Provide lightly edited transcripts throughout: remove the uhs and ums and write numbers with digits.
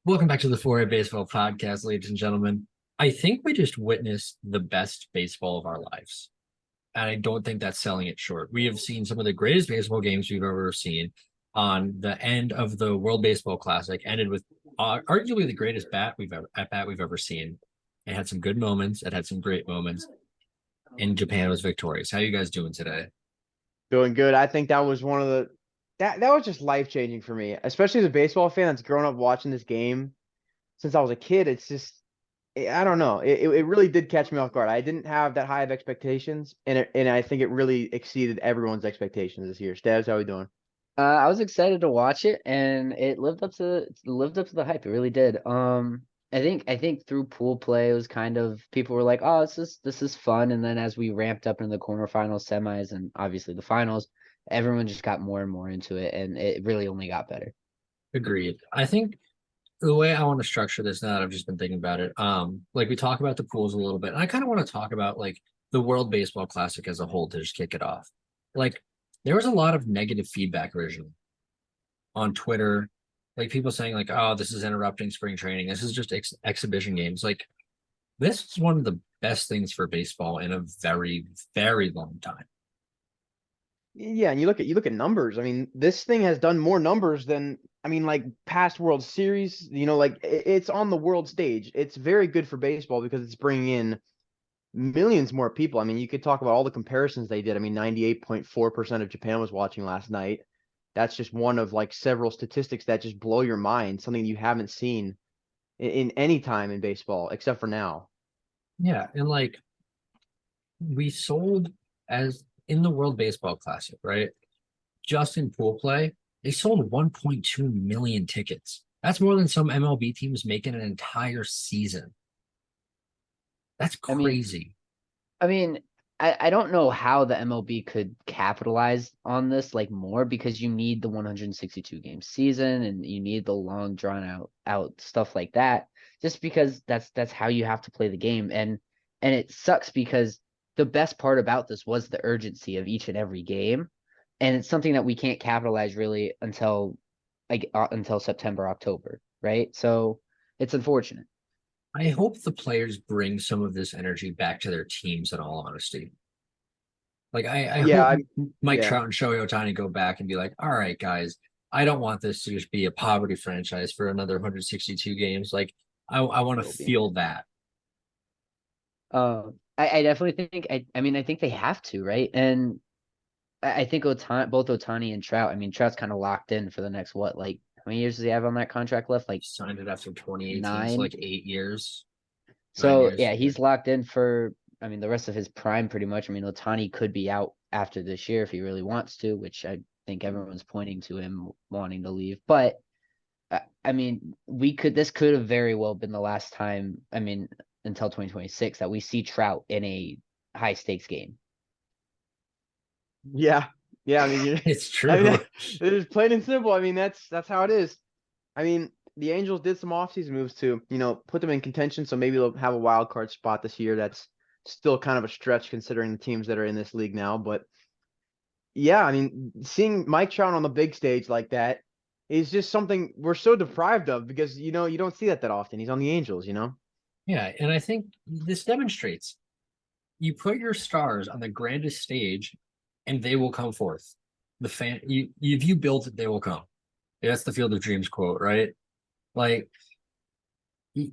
Welcome back to the 4A Baseball Podcast, ladies and gentlemen. I think we just witnessed the best baseball of our lives. And I don't think that's selling it short. We have seen some of the greatest baseball games we've ever seen on the end of the World Baseball Classic, ended with arguably the greatest bat we've ever seen. It had some good moments. It had some great moments. And Japan was victorious. How are you guys doing today? Doing good. I think that was one of the that was just life changing for me, especially as a baseball fan that's grown up watching this game since I was a kid. It's just I don't know. It really did catch me off guard. I didn't have that high of expectations, and I think it really exceeded everyone's expectations this year. Stabs, how we doing? I was excited to watch it, and it lived up to the hype. It really did. I think through pool play, it was kind of people were like, "Oh, this is fun." And then as we ramped up into the quarterfinals, semis, and obviously the finals, everyone just got more and more into it, and it really only got better. Agreed. I think the way I want to structure this now that I've just been thinking about it, like we talk about the pools a little bit, and I kind of want to talk about like the World Baseball Classic as a whole to just kick it off. Like there was a lot of negative feedback originally on Twitter, like people saying like, "Oh, this is interrupting spring training. This is just exhibition games." Like this is one of the best things for baseball in a very, very long time. Yeah, and you look at numbers. I mean, this thing has done more numbers than like past World Series. Like it's on the world stage. It's very good for baseball because it's bringing in millions more people. I mean, you could talk about all the comparisons they did. I mean, 98.4% of Japan was watching last night. That's just one of like several statistics that just blow your mind, something you haven't seen in any time in baseball except for now. Yeah, and like we sold as in the World Baseball Classic, right? Just in pool play, they sold 1.2 million tickets. That's more than some MLB teams make in an entire season. That's I mean, crazy. I mean, I don't know how the MLB could capitalize on this like more because you need the 162 game season and you need the long drawn out stuff like that. Just because that's how you have to play the game, and it sucks because the best part about this was the urgency of each and every game, and it's something that we can't capitalize really until September, October, right? So it's unfortunate. I hope the players bring some of this energy back to their teams in all honesty. Like I Yeah, hope Mike yeah. Trout and Shohei Ohtani go back and be like, all right, guys, I don't want this to just be a poverty franchise for another 162 games. Like I want to Will be. feel that. I definitely think I think they have to, right? And I think both Otani and Trout. I mean, Trout's kind of locked in for the next what, like how many years does he have on that contract left? Like Signed it after 2018, so nine. like 8 years, nine So years. yeah, Yeah. he's locked in for the rest of his prime pretty much. I mean, Otani could be out after this year if he really wants to, which I think everyone's pointing to him wanting to leave. But I mean, this could have very well been the last time. I mean, until 2026 that we see Trout in a high stakes game. Yeah. Yeah, I mean, It's I mean, true. it's plain and simple. I mean, that's how it is. I mean, the Angels did some offseason moves to, put them in contention, so maybe they'll have a wild card spot this year. That's still kind of a stretch considering the teams that are in this league now. But yeah, I mean, seeing Mike Trout on the big stage like that is just something we're so deprived of because you don't see that often. He's on the Angels. Yeah, and I think this demonstrates you put your stars on the grandest stage and they will come forth. The fan you if you build it, they will come. That's the Field of Dreams quote, right? Like you,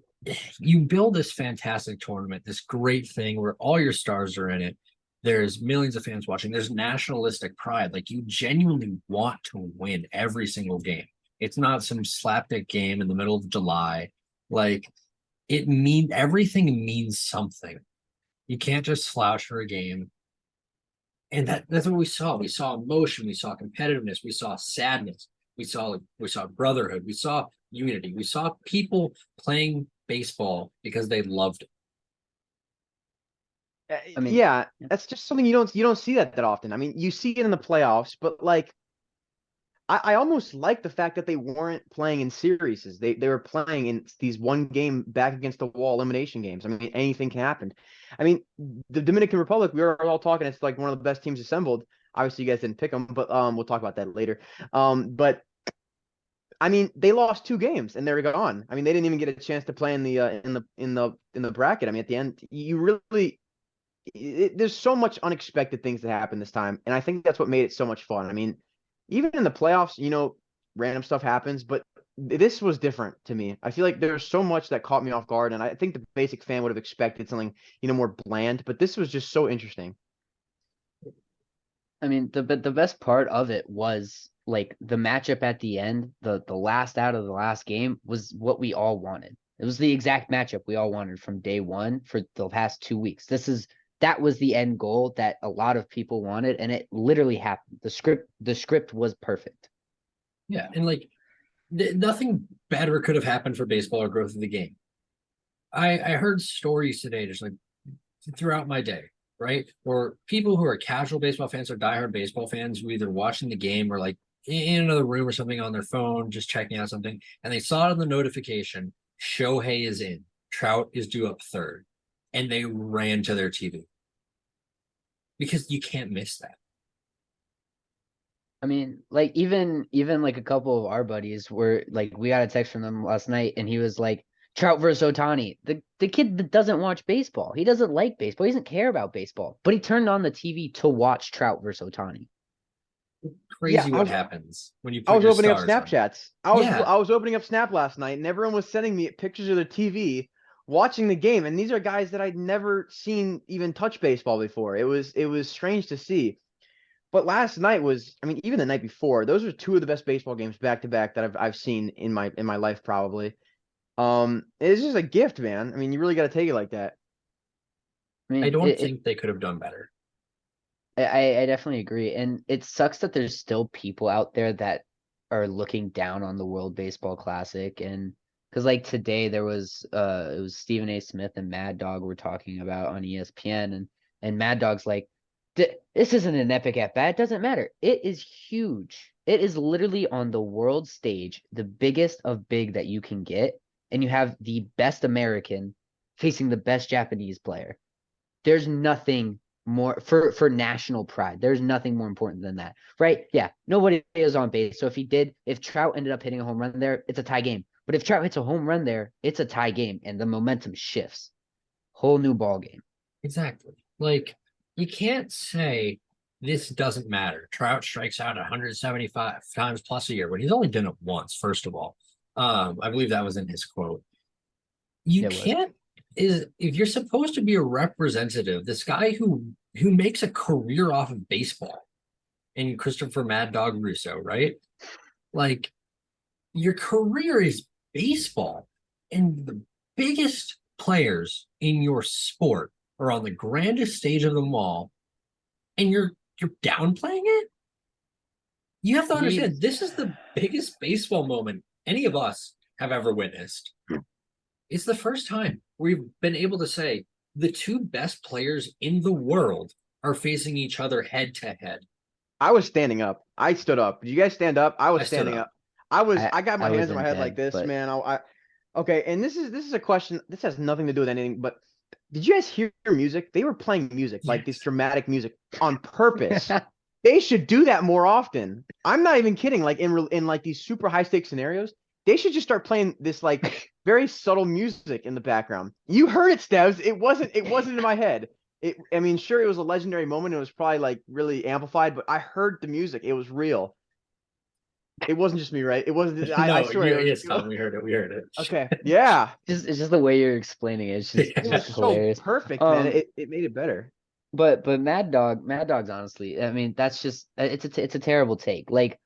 you build this fantastic tournament, this great thing where all your stars are in it. There's millions of fans watching. There's nationalistic pride. Like you genuinely want to win every single game. It's not some slapdick game in the middle of July. Like everything means something. You can't just slouch for a game. And that's what we saw. We saw emotion, we saw competitiveness, we saw sadness, we saw brotherhood, we saw unity, we saw people playing baseball because they loved it. I mean, Yeah, that's just something you don't see that often. I mean, you see it in the playoffs, but like I almost like the fact that they weren't playing in series. They were playing in these one game back against the wall elimination games. I mean, anything can happen. I mean, the Dominican Republic, we were all talking, it's like one of the best teams assembled. Obviously, you guys didn't pick them, but we'll talk about that later. But I mean, they lost 2 games and they're gone. I mean, they didn't even get a chance to play in the bracket. I mean, at the end, you really there's so much unexpected things that happen this time, and I think that's what made it so much fun. I mean, even in the playoffs, random stuff happens, but this was different to me. I feel like there's so much that caught me off guard, and I think the basic fan would have expected something, more bland, but this was just so interesting. I mean, but the best part of it was like the matchup at the end, the last out of the last game was what we all wanted. It was the exact matchup we all wanted from day one for the past 2 weeks. That was the end goal that a lot of people wanted, and it literally happened. The script was perfect. Yeah, and like nothing better could have happened for baseball or growth of the game. I heard stories today just like throughout my day, right? Or people who are casual baseball fans or diehard baseball fans who either watching the game or like in another room or something on their phone, just checking out something, and they saw it on the notification, Shohei is in, Trout is due up third, and they ran to their TV because you can't miss that. I mean, like even like a couple of our buddies were like, we got a text from them last night, and he was like, Trout versus Otani. The kid that doesn't watch baseball. He doesn't like baseball. He doesn't care about baseball. But he turned on the TV to watch Trout versus Otani. Crazy Yeah, what happens when you I put was your opening up stars on. Snapchats. Yeah. I was opening up Snap last night, and everyone was sending me pictures of their TV watching the game. And these are guys that I'd never seen even touch baseball before. It was strange to see. But last night was, I mean, even the night before, those are two of the best baseball games back to back that I've seen in my life probably. It's just a gift, man. I mean, you really got to take it like that. I mean, I don't think they could have done better. I definitely agree. And it sucks that there's still people out there that are looking down on the World Baseball Classic. And because like today there was it was Stephen A. Smith and Mad Dog were talking about on ESPN, and Mad Dog's like, this isn't an epic at bat. It doesn't matter. It is huge. It is literally on the world stage, the biggest of big that you can get, and you have the best American facing the best Japanese player. There's nothing more for national pride. There's nothing more important than that, right? Yeah, nobody is on base. So if Trout ended up hitting a home run there, it's a tie game. But if Trout hits a home run there, it's a tie game, and the momentum shifts. Whole new ball game. Exactly. Like you can't say this doesn't matter. Trout strikes out 175 times plus a year when he's only done it once, first of all. I believe that was in his quote. You can't is if you're supposed to be a representative, this guy who makes a career off of baseball and Christopher Mad Dog Russo, right? Like your career is baseball, and the biggest players in your sport are on the grandest stage of them all, and you're downplaying it. You have to understand this is the biggest baseball moment any of us have ever witnessed. It's the first time we've been able to say the two best players in the world are facing each other head to head. I was standing up. I stood up. Did you guys stand up? I was standing up. I got my I was hands on my in head bed, like this, but- man. Okay, and this is a question. This has nothing to do with anything, but did you guys hear music? They were playing music, like this Yes. dramatic music on purpose. They should do that more often. I'm not even kidding. Like in like these super high stakes scenarios, they should just start playing this like very subtle music in the background. You heard it, Steves. It wasn't in my head. I mean, sure, it was a legendary moment. It was probably like really amplified, but I heard the music. It was real. It wasn't just me, right? It wasn't. I No, swear. yes, Tom, we heard it. We heard it. Okay. Yeah. It's just the way you're explaining it. It's just, Yeah. It was just so hilarious. perfect, man. It made it better. But Mad Dog's honestly, I mean, that's just it's a terrible take. Like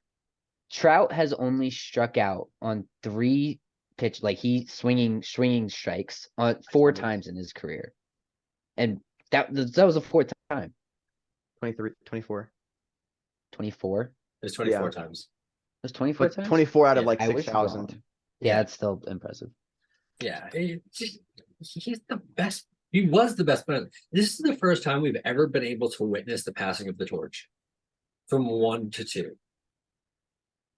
Trout has only struck out on 3 pitch, like he swinging strikes on 4 times in his career, and that was the 4th time. 23, 24. 24. There's 24 Yeah. times. It was 24 But times. 24 out of Yeah, like I was 6,000. wrong. Yeah, that's still impressive. Yeah, he's the best. He was the best, but this is the first time we've ever been able to witness the passing of the torch from 1 to 2.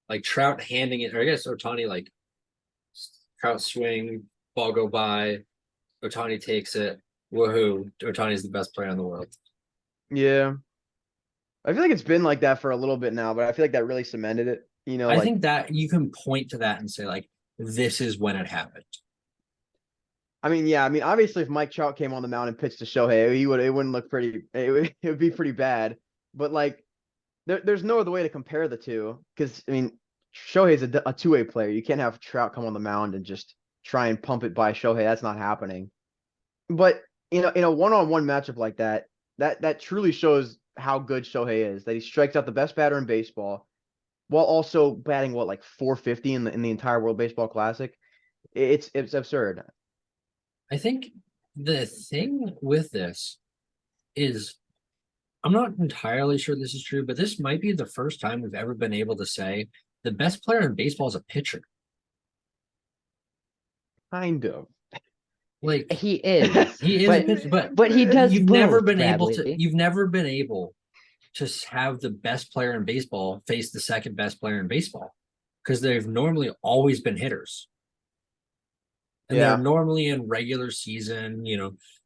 Like Trout handing it, or I guess Otani, like Trout swing, ball go by, Otani takes it. Woohoo! Otani's the best player in the world. Yeah. I feel like it's been like that for a little bit now, but I feel like that really cemented it. You know, I like think that you can point to that and say, like, this is when it happened. I mean, yeah, I mean, obviously, if Mike Trout came on the mound and pitched to Shohei, it wouldn't look pretty. It would be pretty bad. But like, there's no other way to compare the two because I mean, Shohei's a two-way player. You can't have Trout come on the mound and just try and pump it by Shohei. That's not happening. But in a one-on-one matchup like that, that truly shows how good Shohei is. That he strikes out the best batter in baseball while also batting what like 450 in the entire World Baseball Classic. It's absurd. I think the thing with this is I'm not entirely sure this is true, but this might be the first time we've ever been able to say the best player in baseball is a pitcher. Kind of. Like He is, he is a but pitcher, but he does you've never both, been able to Bradley. you've never been able to have the best player in baseball face the second best player in baseball because they've normally always been hitters. And they're Yeah. normally in regular season,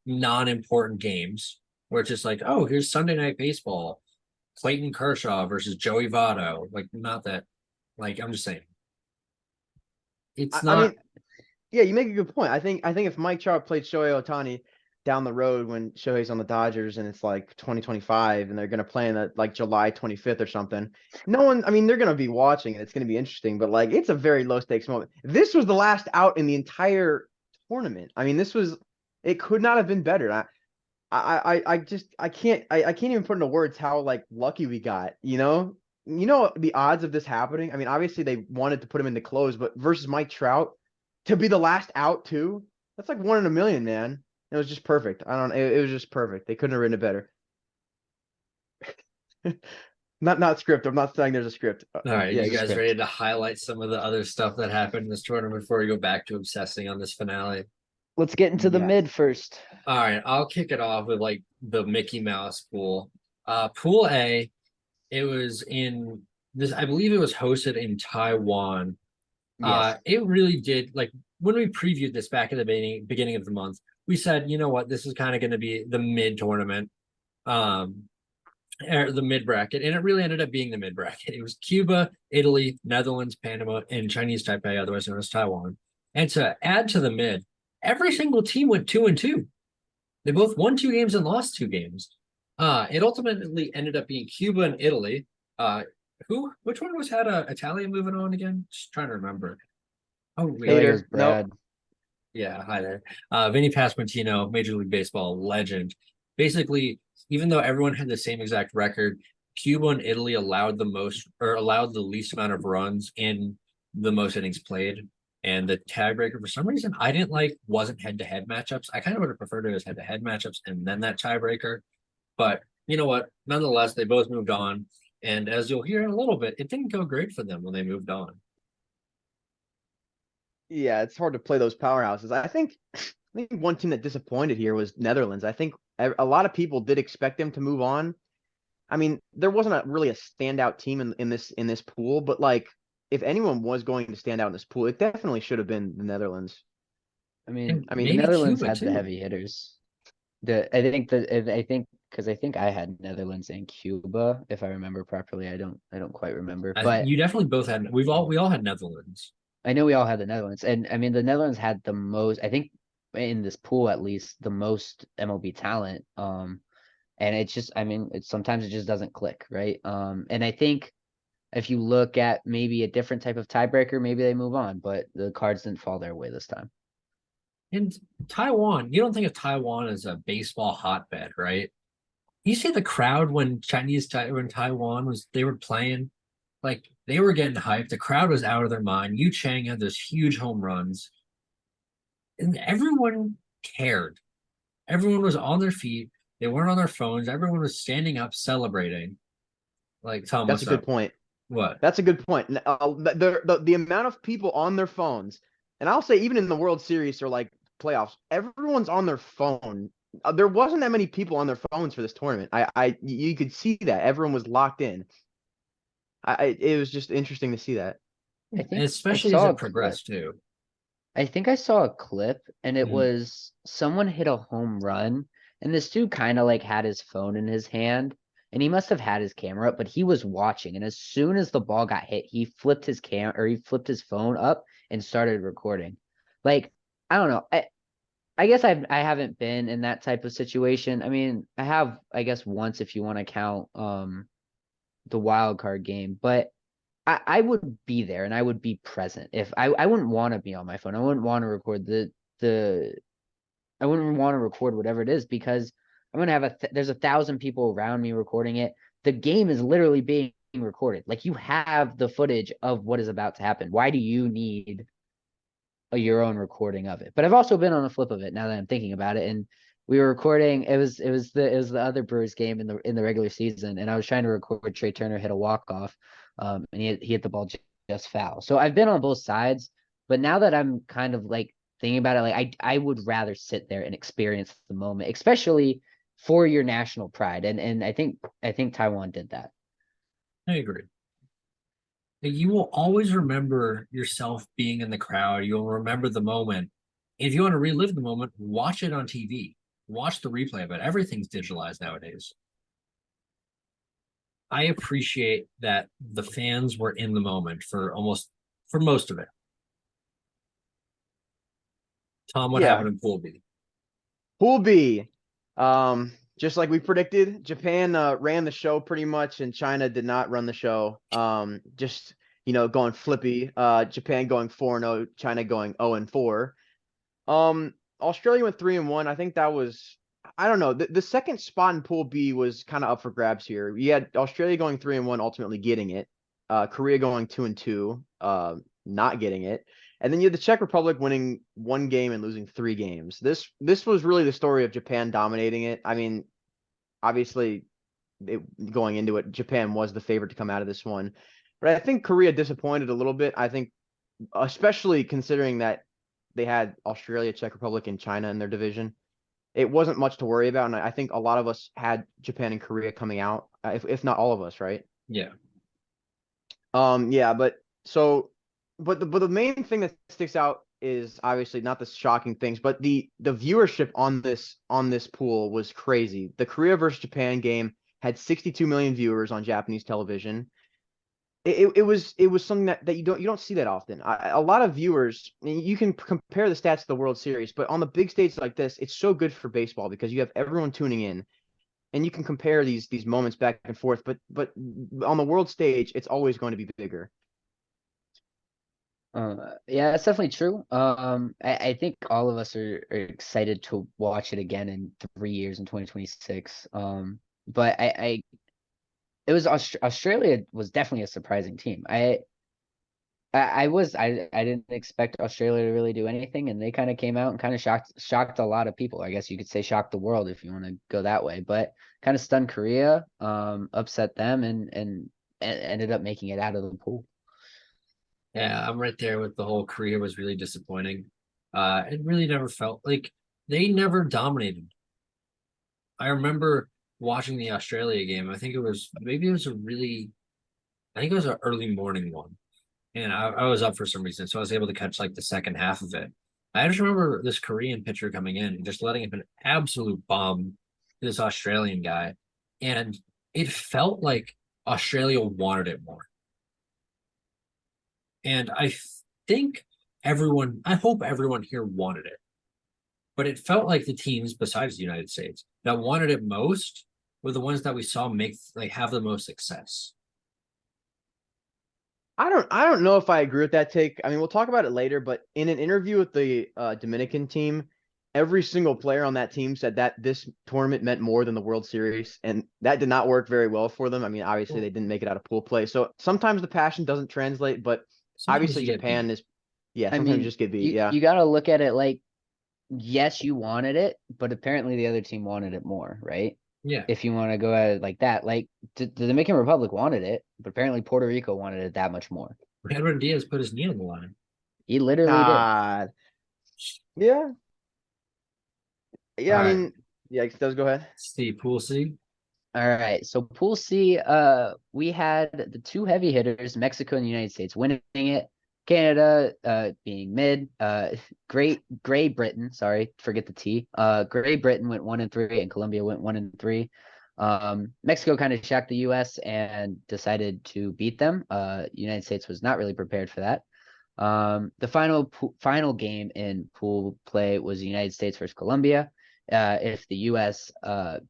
non-important games where it's just like, oh, here's Sunday Night Baseball, Clayton Kershaw versus Joey Votto. Like, not that, like, I'm just saying, it's I not. mean, yeah, you make a good point. I think if Mike Trout played Shohei Ohtani down the road when Shohei's on the Dodgers and it's like 2025 and they're gonna play in like July 25th or something, no one, I mean, they're gonna be watching and it's gonna be interesting, but like it's a very low stakes moment. This was the last out in the entire tournament. I mean, it could not have been better. I can't even put into words how like lucky we got, you know? You know the odds of this happening? I mean, obviously they wanted to put him in the close, but versus Mike Trout to be the last out too, that's like 1 in a million, man. It was just perfect. I don't it was just perfect. They couldn't have written it better. Not script. I'm not saying there's a script. All right, Yeah, you just guys script. ready to highlight some of the other stuff that happened in this tournament before we go back to obsessing on this finale? Let's get into the Yes. mid first. All right, I'll kick it off with like the Mickey Mouse pool. Pool A, it was in this, I believe it was hosted in Taiwan. Yes. It really did like when we previewed this back at the beginning of the month, we said, you know what, this is kind of going to be the mid tournament, um, or the mid bracket, and it really ended up being the mid bracket. It was Cuba, Italy, Netherlands, Panama, and Chinese Taipei, otherwise known as Taiwan. And to add to the mid, every single team went 2-2. They both won 2 games and lost 2 games. It ultimately ended up being Cuba and Italy. Which one was had Italian moving on again? Just trying to remember. Oh, I feel like it was Hater. Nope. Brad. yeah, hi there. Vinny Pasquantino, Major League Baseball legend. Basically, even though everyone had the same exact record, Cuba and Italy allowed the least amount of runs and the most innings played. And the tiebreaker, for some reason, I didn't like wasn't head-to-head matchups. I kind of would have preferred it as head-to-head matchups and then that tiebreaker. But you know what? Nonetheless, they both moved on. And as you'll hear in a little bit, it didn't go great for them when they moved on. Yeah, it's hard to play those powerhouses. I think one team that disappointed here was Netherlands. I think a lot of people did expect them to move on. I mean, there wasn't really a standout team in this pool, but like if anyone was going to stand out in this pool, it definitely should have been the Netherlands. I mean, And I the mean, maybe Netherlands Cuba had the too. heavy hitters. I think I had Netherlands and Cuba, if I remember properly. I don't quite remember, but You definitely both had. We all had Netherlands. I know we all had the Netherlands, and I mean the Netherlands had the most. I think in this pool at least the most MLB talent. And it's just, I mean, it's sometimes it just doesn't click, right? And I think if you look at maybe a different type of tiebreaker, maybe they move on, but the cards didn't fall their way this time. And Taiwan, you don't think of Taiwan as a baseball hotbed, right? You see the crowd when when Taiwan was they were playing, like they were getting hyped. The crowd was out of their mind. Yu Chang had those huge home runs, and everyone cared. Everyone was on their feet. They weren't on their phones. Everyone was standing up, celebrating. Like, Tom, that's a what's good up? point. What? That's a good point. The amount of people on their phones, and I'll say even in the World Series or like playoffs, everyone's on their phone. There wasn't that many people on their phones for this tournament. You could see that everyone was locked in. It was just interesting to see that. I And think I especially as saw a it clip. progressed too. I think I saw a clip and it Mhm. was someone hit a home run and this dude kind of like had his phone in his hand and he must have had his camera up, but he was watching. And as soon as the ball got hit, he flipped his he flipped his phone up and started recording. Like, I don't know. I guess I haven't been in that type of situation. I mean, I have, I guess, once if you want to count the wild card game, but I would be there and I would be present. If I wouldn't want to be on my phone. I wouldn't want to record the I wouldn't want to record whatever it is because I'm gonna have there's 1,000 people around me recording it. The game is literally being recorded. Like, you have the footage of what is about to happen. Why do you need your own recording of it? But I've also been on the flip of it now that I'm thinking about it. And we were recording. It was the other Brewers game in the regular season, and I was trying to record Trey Turner hit a walk off, and he hit the ball just foul. So I've been on both sides, but now that I'm kind of like thinking about it, like I would rather sit there and experience the moment, especially for your national pride. And I think Taiwan did that. I agree. You will always remember yourself being in the crowd. You'll remember the moment. If you want to relive the moment, watch it on TV. Watch the replay of it. Everything's digitalized nowadays. I appreciate that the fans were in the moment for most of it. Tom, what Yeah. happened in Pool B? Pool B, just like we predicted, Japan ran the show pretty much, and China did not run the show. Just going flippy. Japan going 4-0, China going 0-4. Australia went 3-1. I think that was, I don't know. The second spot in Pool B was kind of up for grabs here. You had Australia going 3-1, ultimately getting it. Korea going 2-2, not getting it. And then you had the Czech Republic winning 1 game and losing 3 games. This was really the story of Japan dominating it. I mean, obviously, going into it, Japan was the favorite to come out of this one. But I think Korea disappointed a little bit. I think, especially considering that they had Australia, Czech Republic, and China in their division. It wasn't much to worry about. And I think a lot of us had Japan and Korea coming out, if not all of us, right? Yeah. Yeah, but the main thing that sticks out is obviously not the shocking things, but the viewership on this pool was crazy. The Korea versus Japan game had 62 million viewers on Japanese television. It was something that you don't see that often. A lot of viewers, you can compare the stats to the World Series, but on the big stage like this, it's so good for baseball because you have everyone tuning in, and you can compare these moments back and forth. But on the world stage, it's always going to be bigger. Yeah, that's definitely true. I think all of us are excited to watch it again in 3 years in 2026. But it was Australia was definitely a surprising team. I didn't expect Australia to really do anything, and they kind of came out and kind of shocked a lot of people. I guess you could say shocked the world if you want to go that way, but kind of stunned Korea, upset them, and ended up making it out of the pool. Yeah, I'm right there with the whole Korea was really disappointing. It really never felt like they never dominated. I remember watching the Australia game. I think it was I think it was an early morning one. And I was up for some reason, so I was able to catch like the second half of it. I just remember this Korean pitcher coming in and just letting up an absolute bomb to this Australian guy. And it felt like Australia wanted it more. And think I hope everyone here wanted it. But it felt like the teams besides the United States that wanted it most were the ones that we saw have the most success. I don't know if I agree with that take. I mean, we'll talk about it later, but in an interview with the Dominican team, every single player on that team said that this tournament meant more than the World Series, and that did not work very well for them. I mean, obviously they didn't make it out of pool play. So sometimes the passion doesn't translate, but Sometimes obviously you get Japan beat. is, yeah, I sometimes you mean, just get beat. Yeah. you got to look at it like, yes, you wanted it, but apparently the other team wanted it more, right? Yeah. If you want to go at it like that, like the Dominican Republic wanted it, but apparently Puerto Rico wanted it that much more. Edwin Diaz put his knee on the line. He literally did. God. Yeah. Yeah, All I right. mean, yeah, it does go ahead. Steve Pool C. All right. So Pool C, we had the 2 heavy hitters, Mexico and the United States, winning it. Canada, being mid. Great Britain. Sorry, forget the T. Great Britain went 1-3, and Colombia went 1-3. Mexico kind of shocked the US and decided to beat them. United States was not really prepared for that. The final game in pool play was the United States versus Colombia. If the US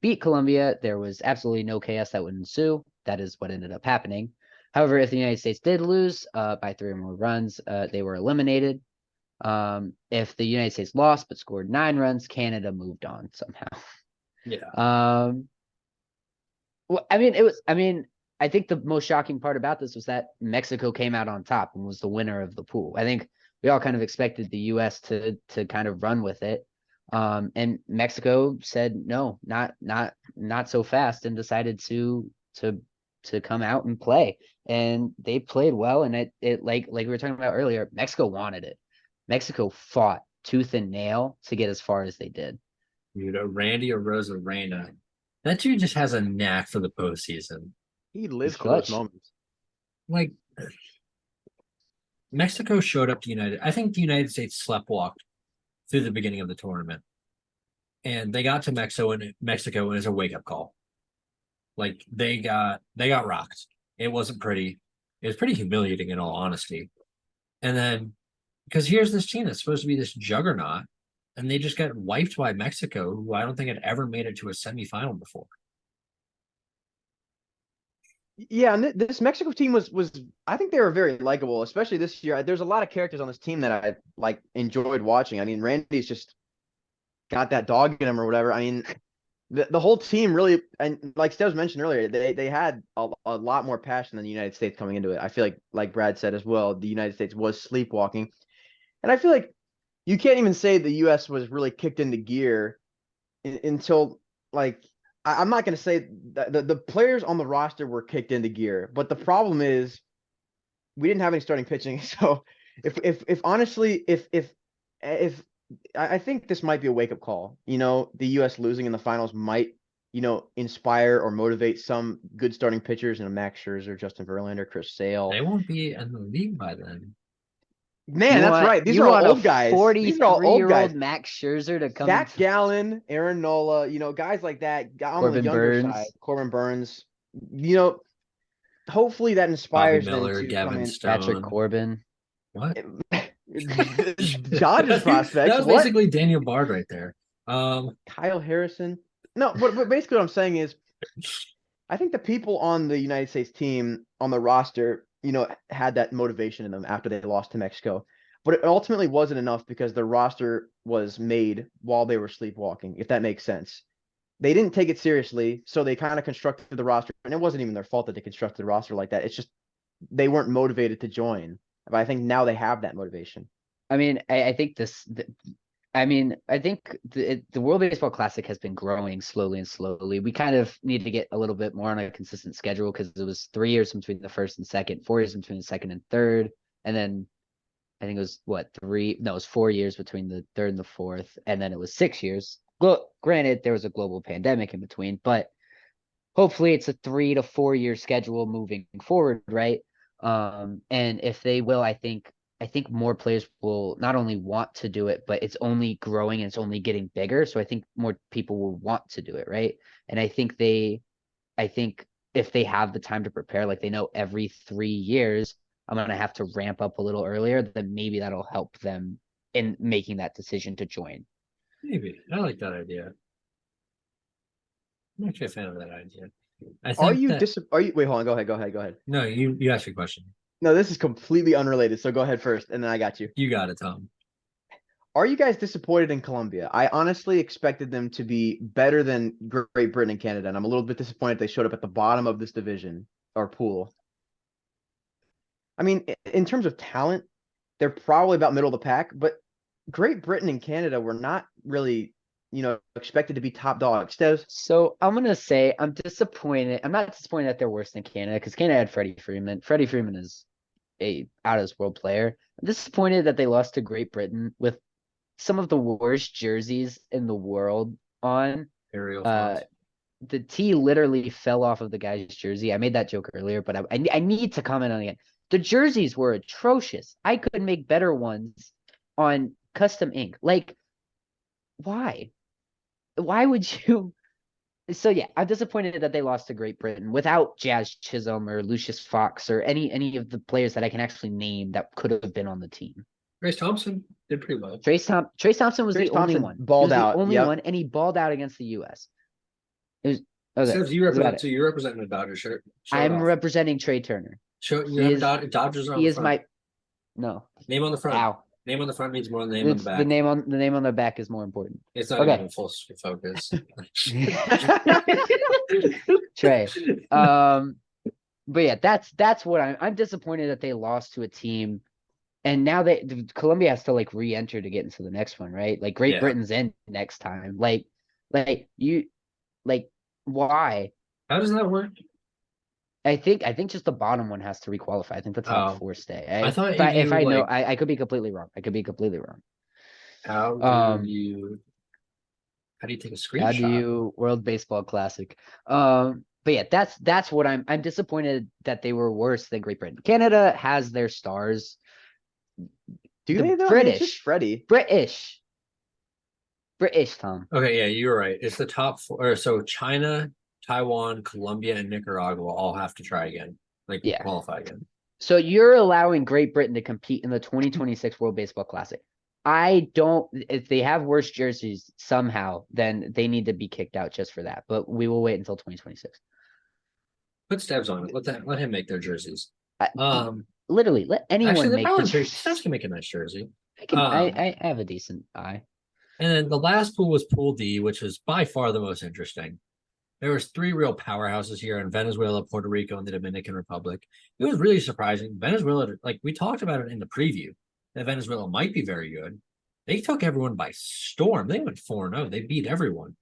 beat Colombia, there was absolutely no chaos that would ensue. That is what ended up happening. However, if the United States did lose by 3 or more runs, they were eliminated. If the United States lost but scored 9 runs, Canada moved on somehow. Yeah. Well, I think the most shocking part about this was that Mexico came out on top and was the winner of the pool. I think we all kind of expected the US to kind of run with it. And Mexico said no, not so fast, and decided to come out and play. And they played well, and it like we were talking about earlier, Mexico wanted it. Mexico fought tooth and nail to get as far as they did. Dude, Randy Arozarena. That dude just has a knack for the postseason. He lives He's for those clutch. moments. Like, Mexico showed up to United. I think the United States sleptwalked through the beginning of the tournament, and they got to Mexico, and it was a wake up call. Like they got rocked. It wasn't pretty. It was pretty humiliating, in all honesty. And then, because here's this team that's supposed to be this juggernaut, and they just got wiped by Mexico, who I don't think had ever made it to a semifinal before. Yeah, and this Mexico team was I think they were very likable, especially this year. There's a lot of characters on this team that I like enjoyed watching. I mean, Randy's just got that dog in him or whatever. I mean, the whole team really, and like Steves mentioned earlier, they had a lot more passion than the United States coming into it. I feel like Brad said as well, the United States was sleepwalking, and I feel like you can't even say the U.S. was really kicked into gear until like I'm not going to say that the players on the roster were kicked into gear, but the problem is we didn't have any starting pitching. So if honestly, if I think this might be a wake up call, the U.S. losing in the finals might, inspire or motivate some good starting pitchers, Max Scherzer, Justin Verlander, Chris Sale. They won't be in the league by then. Man, that's right. These are all old guys. These are all old guys. Max Scherzer to come. Zach Gallen, Aaron Nola, guys like that on the Corbin younger Burns. side. Corbin Burns. Hopefully that Bobby inspires Miller, them to come Gavin in. Stone. Patrick Corbin. What? Dodgers prospects. That was What? basically Daniel Bard right there. Kyle Harrison. No, but basically what I'm saying is, I think the people on the United States team on the roster, had that motivation in them after they lost to Mexico. But it ultimately wasn't enough because the roster was made while they were sleepwalking, if that makes sense. They didn't take it seriously, so they kind of constructed the roster, and it wasn't even their fault that they constructed the roster like that. It's just they weren't motivated to join. But I think now they have that motivation. I mean, I think the World Baseball Classic has been growing slowly and slowly. We kind of need to get a little bit more on a consistent schedule because it was 3 years between the first and second, 4 years between the second and third, and then I think it was it was 4 years between the third and the fourth, and then it was 6 years. Well, granted, there was a global pandemic in between, but hopefully it's a 3 to 4 year schedule moving forward, right? And if they will, I think more players will not only want to do it, but it's only growing and it's only getting bigger. So I think more people will want to do it, right? And I think if they have the time to prepare, like they know every 3 years, I'm going to have to ramp up a little earlier, then maybe that'll help them in making that decision to join. Maybe. I like that idea. I'm actually a fan of that idea. Wait, hold on, go ahead. No, you asked your question. No, this is completely unrelated, so go ahead first, and then I got you. You got it, Tom. Are you guys disappointed in Colombia? I honestly expected them to be better than Great Britain and Canada, and I'm a little bit disappointed they showed up at the bottom of this division or pool. I mean, in terms of talent, they're probably about middle of the pack, but Great Britain and Canada were not really, expected to be top dogs. So I'm going to say I'm disappointed. I'm not disappointed that they're worse than Canada because Canada had Freddie Freeman. Freddie Freeman is a out of this world player. I'm disappointed that they lost to Great Britain with some of the worst jerseys in the world on. The T literally fell off of the guy's jersey. I made that joke earlier, but I need to comment on it again. The jerseys were atrocious. I could make better ones on custom ink. Like, why? Why would you So yeah, I'm disappointed that they lost to Great Britain without Jazz Chisholm or Lucius Fox or any of the players that I can actually name that could have been on the team. Grace Thompson did pretty well. Trace Thompson was Trace the only Thompson one. He balled was the out. only Yep. one, and he balled out against the U.S. It was okay. Says you That's about represent, it. so you're representing the Dodgers shirt. Show it I'm off. representing Trey Turner. Show you He have is- Dodgers on He the is front. no. Name on the front. Ow. Name on the front means more than the name on the It's back. the name on the back is more important. It's not Okay. even full focus. Trey. But yeah, that's what I'm disappointed that they lost to a team, and now Colombia has to like re-enter to get into the next one, right? Like Great Yeah. Britain's in next time. Like you like why? How does that work? I think just the bottom one has to requalify. I think the top Oh. four stay. I thought if I know, like, I could be completely wrong. I could be completely wrong. how Um, do you take a screenshot? How do you World Baseball Classic? But yeah, that's what I'm disappointed that they were worse than Great Britain. Canada has their stars. Do The they though? I mean, it's just Freddie. British, Tom. Okay, yeah, you're right. It's the top four. So China, Taiwan, Colombia, and Nicaragua all have to try again, like Yeah. qualify again. So you're allowing Great Britain to compete in the 2026 World Baseball Classic. I don't. If they have worse jerseys somehow, then they need to be kicked out just for that. But we will wait until 2026. Put Steps on it. Let him make their jerseys. Literally, let anyone Actually, make the Steps jersey. can make a nice jersey. I have a decent eye. And then the last pool was Pool D, which was by far the most interesting. There was 3 real powerhouses here in Venezuela, Puerto Rico, and the Dominican Republic. It was really surprising. Venezuela, like we talked about it in the preview, that Venezuela might be very good. They took everyone by storm. They went 4-0. They beat everyone.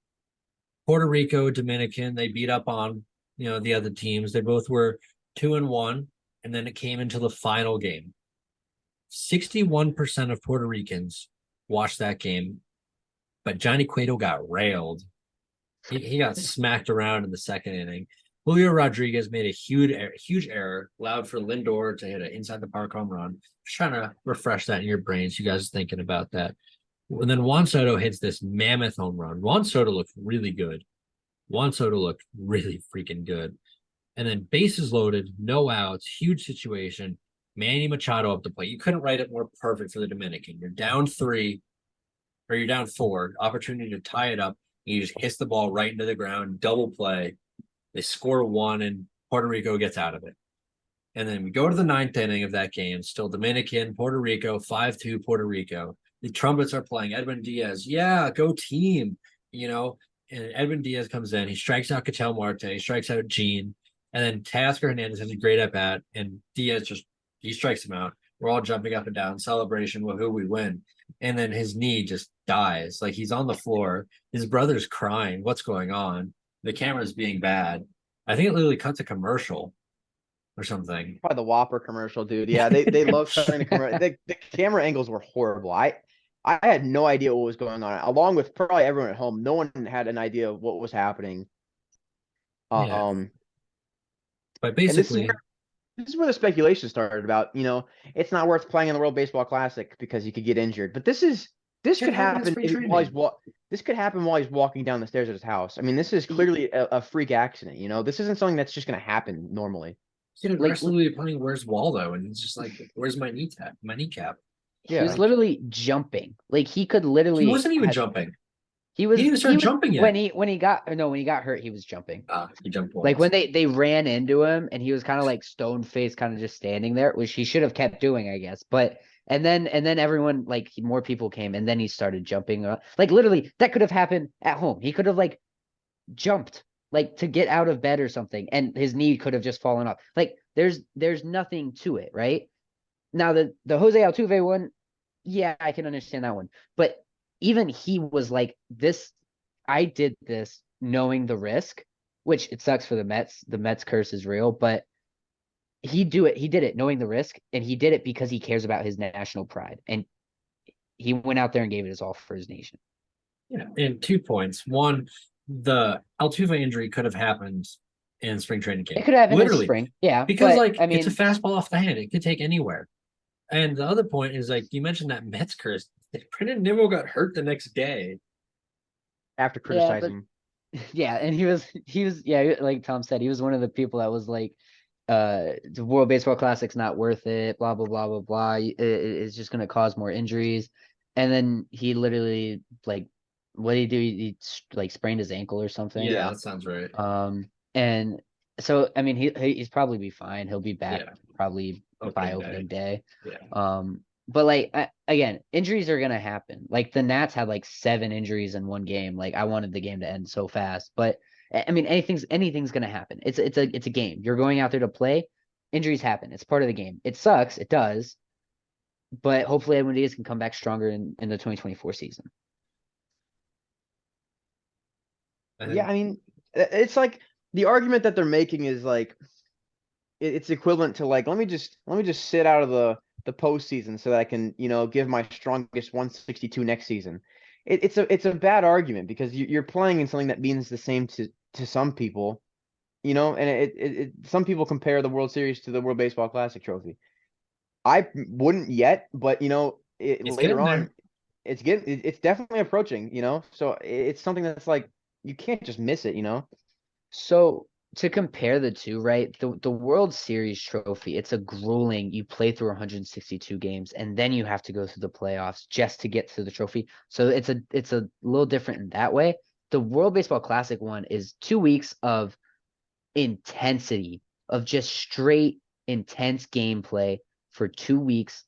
Puerto Rico, Dominican, they beat up on, the other teams. They both were 2-1, and then it came into the final game. 61% of Puerto Ricans watched that game, but Johnny Cueto got railed. He got smacked around in the second inning. Julio Rodriguez made a huge error, allowed for Lindor to hit an inside the park home run. Just trying to refresh that in your brains. You guys thinking about that. And then Juan Soto hits this mammoth home run. Juan Soto looked really good. Juan Soto looked really freaking good. And then bases loaded, no outs, huge situation. Manny Machado up the plate. You couldn't write it more perfect for the Dominican. You're down 3, or you're down 4. Opportunity to tie it up. You just hits the ball right into the ground, double play. They score 1, and Puerto Rico gets out of it. And then we go to the 9th inning of that game. Still Dominican, Puerto Rico, 5-2 Puerto Rico. The trumpets are playing. Edwin Diaz, yeah, go team. And Edwin Diaz comes in. He strikes out Ketel Marte. He strikes out Gene. And then Tasker Hernandez has a great at bat, and Diaz he strikes him out. We're all jumping up and down, celebration. Well, who we win? And then his knee just dies. Like he's on the floor. His brother's crying. What's going on? The camera's being bad. I think it literally cuts a commercial or something. Probably the Whopper commercial, dude. Yeah, they love cutting the camera. The camera angles were horrible. I had no idea what was going on. Along with probably everyone at home, no one had an idea of what was happening. Yeah. But and basically, this is where the speculation started about, it's not worth playing in the World Baseball Classic because you could get injured. But this could happen this could happen while he's walking down the stairs at his house. I mean, this is clearly a freak accident. This isn't something that's just going to happen normally. he's aggressively playing Where's Waldo, and it's just like, where's my kneecap? He was literally jumping. Like he could literally. He wasn't even jumping. He was. He didn't start jumping yet. When he got hurt, he was jumping. He jumped once. Like when they ran into him, and he was kind of like stone faced, kind of just standing there, which he should have kept doing, I guess. But and then everyone more people came, and then he started jumping. Like literally, that could have happened at home. He could have jumped to get out of bed or something, and his knee could have just fallen off. Like there's nothing to it, right? Now the Jose Altuve one, yeah, I can understand that one, but even he was like this. I did this knowing the risk, which it sucks for the Mets. The Mets curse is real, but he did it knowing the risk, and he did it because he cares about his national pride, and he went out there and gave it his all for his nation. Yeah, and 2 points. One, the Altuve injury could have happened in spring training camp. It could have happened literally in spring, yeah, because I mean, it's a fastball off the hand. It could take anywhere. And the other point is you mentioned that Mets curse. Brendan Nimmo got hurt the next day After criticizing him. Yeah, and yeah, like Tom said, he was one of the people that was like, the World Baseball Classic's not worth it, blah blah blah blah blah. It's just gonna cause more injuries. And then he literally like, what did he do? Like sprained his ankle or something. Yeah, that sounds right. And so I mean he's probably be fine. He'll be back Yeah. probably by Opening day. opening day. Yeah. But like again, injuries are gonna happen. Like the Nats had like 7 injuries in one game. Like I wanted the game to end so fast, but I mean anything's gonna happen. It's a game. You're going out there to play. Injuries happen. It's part of the game. It sucks. It does. But hopefully Edwin Diaz can come back stronger in the 2024 season. Yeah, I mean, it's like the argument that they're making is like it's equivalent to like let me just sit out of the postseason so that I can give my strongest 162 next season. It's a bad argument because you're playing in something that means the same to some people, and some people compare the World Series to the World Baseball Classic trophy. I wouldn't yet, but It's later getting there. on, it's definitely approaching. So it's something that's like you can't just miss it. So to compare the two, right? The World Series trophy, it's a grueling, you play through 162 games and then you have to go through the playoffs just to get to the trophy. So it's a little different in that way. The World Baseball Classic one is 2 weeks of intensity, of just straight intense gameplay for 2 weeks